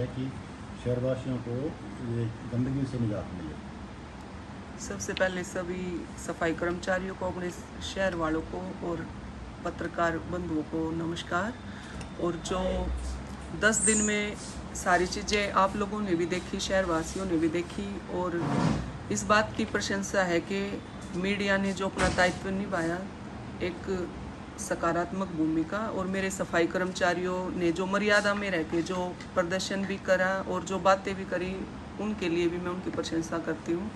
है कि शहरवासियों को ये गंदगी से निजात मिले? सबसे पहले सभी सफाई कर्मचारियों को, अपने शहर वालों को और पत्रकार बंधुओं को नमस्कार। और जो 10 दिन में सारी चीज़ें आप लोगों ने भी देखी, शहरवासियों ने भी देखी, और इस बात की प्रशंसा है कि मीडिया ने जो अपना दायित्व निभाया, एक सकारात्मक भूमिका, और मेरे सफाई कर्मचारियों ने जो मर्यादा में रह के जो प्रदर्शन भी करा और जो बातें भी करी, उनके लिए भी मैं उनकी प्रशंसा करती हूँ।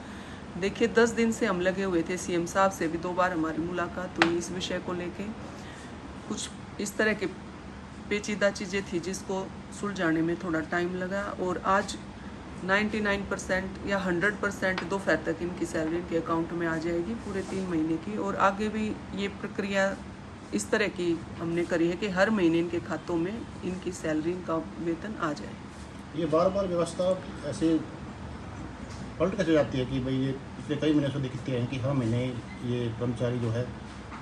देखिए 10 दिन से हम लगे हुए थे, सीएम साहब से भी 2 बार हमारी मुलाकात हुई इस विषय को लेके। कुछ इस तरह के पेचीदा चीज़ें थी जिसको सुलझाने में थोड़ा टाइम लगा, और आज 99% या 100% दोपहर तक इनकी सैलरी इनके अकाउंट में आ जाएगी पूरे 3 महीने की। और आगे भी ये प्रक्रिया इस तरह की हमने करी है कि हर महीने इनके खातों में इनकी सैलरी, इनका वेतन आ जाए। ये बार बार व्यवस्था ऐसे पलट कैसे जाती है कि भाई ये पिछले कई महीने से दिखते हैं कि हर महीने ये कर्मचारी जो है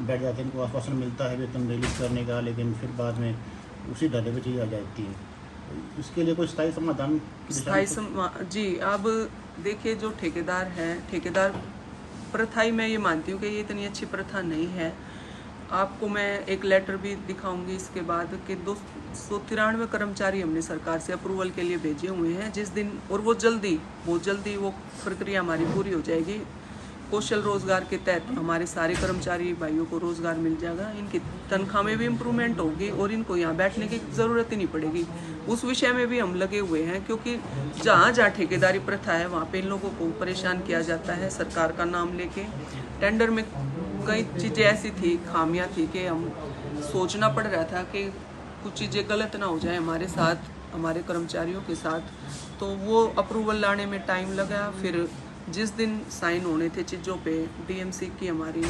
बैठ जाते हैं, इनको आश्वासन मिलता है वेतन रिलीज करने का, लेकिन फिर बाद में उसी ढाले पे चीज़ आ जाती है। इसके लिए कोई स्थायी समाधान जी, अब देखिए जो ठेकेदार हैं, ठेकेदार प्रथा ही मैं ये मानती हूँ कि ये इतनी अच्छी प्रथा नहीं है। आपको मैं एक लेटर भी दिखाऊंगी इसके बाद कि 293 कर्मचारी हमने सरकार से अप्रूवल के लिए भेजे हुए हैं जिस दिन, और वो बहुत जल्दी वो प्रक्रिया हमारी पूरी हो जाएगी। कौशल रोजगार के तहत हमारे सारे कर्मचारी भाइयों को रोजगार मिल जाएगा, इनकी तनख्वाह में भी इम्प्रूवमेंट होगी और इनको यहाँ बैठने की ज़रूरत ही नहीं पड़ेगी। उस विषय में भी हम लगे हुए हैं, क्योंकि जहाँ जहाँ ठेकेदारी प्रथा है वहाँ पे इन लोगों को परेशान किया जाता है सरकार का नाम लेके। टेंडर में कई चीज़ें ऐसी थी, खामियां थी कि हम सोचना पड़ रहा था कि कुछ चीज़ें गलत ना हो जाए हमारे साथ, हमारे कर्मचारियों के साथ। तो वो अप्रूवल लाने में टाइम लगा। फिर जिस दिन साइन होने थे चीज़ों पे, डीएमसी की हमारी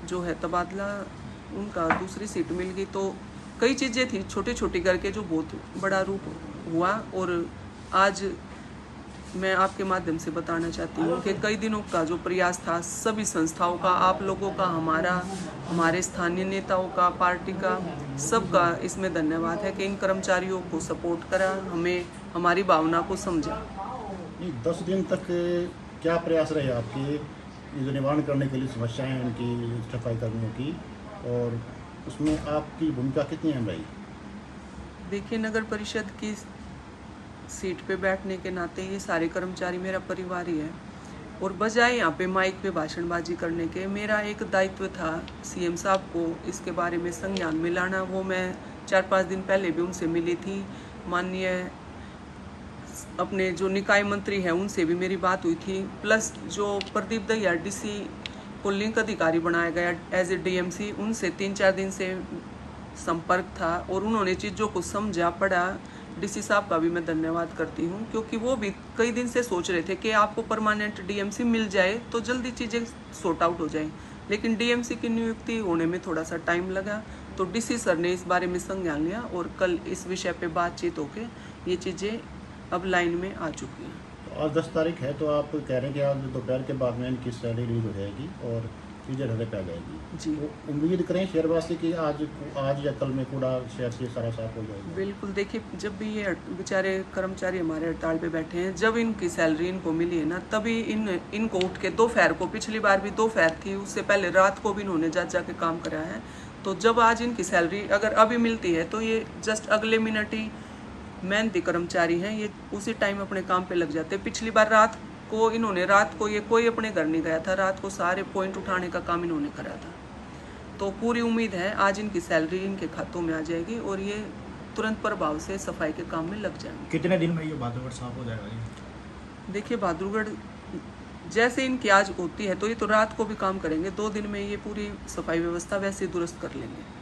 जो है तबादला, उनका दूसरी सीट मिल गई। तो कई चीज़ें थी छोटी छोटी करके जो बहुत बड़ा रूप हुआ। और आज मैं आपके माध्यम से बताना चाहती हूँ कि कई दिनों का जो प्रयास था सभी संस्थाओं का, आप लोगों का, हमारे स्थानीय नेताओं का, पार्टी का, सबका इसमें धन्यवाद है कि इन कर्मचारियों को सपोर्ट करा, हमें हमारी भावना को समझा। 10 दिन तक क्या प्रयास रहे आपके ये जो निवारण करने के लिए समस्याएं हैं उनकी, सफाई कर्मियों की, और उसमें आपकी भूमिका कितनी अहम रही? देखिए नगर परिषद की सीट पे बैठने के नाते ये सारे कर्मचारी मेरा परिवार ही है, और बजाय यहाँ पे माइक पे भाषणबाजी करने के, मेरा एक दायित्व था सीएम साहब को इसके बारे में संज्ञान में लाना। वो मैं 4-5 दिन पहले भी उनसे मिली थी। माननीय अपने जो निकाय मंत्री हैं उनसे भी मेरी बात हुई थी, प्लस जो प्रदीप दहिया डीसी को लिंक अधिकारी बनाया गया एज ए डीएमसी, उनसे 3-4 दिन से संपर्क था और उन्होंने चीज़ों को समझा, पढ़ा। डीसी साहब का भी मैं धन्यवाद करती हूँ, क्योंकि वो भी कई दिन से सोच रहे थे कि आपको परमानेंट डीएमसी मिल जाए तो जल्दी चीज़ें सॉर्ट आउट हो जाए, लेकिन डीएमसी की नियुक्ति होने में थोड़ा सा टाइम लगा। तो डीसी सर ने इस बारे में संज्ञान लिया और कल इस विषय पे बातचीत होकर ये चीज़ें अब लाइन में आ चुकी हैं। तो आज 10 तारीख है, तो आप कह रहे हैं कि आज दोपहर के बाद में इनकी सैलरी रिलीज हो जाएगी और चीज़ें ढले पे आ जाएगी जी। तो उम्मीद करें शहरवासी की आज या कल में कूड़ा शहर से सारा साफ हो जाएगा? बिल्कुल। देखिए जब भी ये बेचारे कर्मचारी हमारे हड़ताल पे बैठे हैं, जब इनकी सैलरी इनको मिली है ना, तभी इनको उठ के दोपहर को, पिछली बार भी दोपहर थी, उससे पहले रात को भी इन्होंने जा के काम करा है। तो जब आज इनकी सैलरी अगर अभी मिलती है तो ये जस्ट अगले मिनट ही, मेहनती कर्मचारी हैं ये, उसी टाइम अपने काम पे लग जाते हैं। पिछली बार रात को ये कोई अपने घर नहीं गया था, रात को सारे पॉइंट उठाने का काम इन्होंने करा था। तो पूरी उम्मीद है आज इनकी सैलरी इनके खातों में आ जाएगी और ये तुरंत प्रभाव से सफाई के काम में लग जाएंगे। कितने दिन में ये बहादुरगढ़ साफ हो जाएगा? देखिए बहादुरगढ़ जैसे इनकी आज होती है तो ये तो रात को भी काम करेंगे, 2 दिन में ये पूरी सफाई व्यवस्था वैसे दुरुस्त कर लेंगे।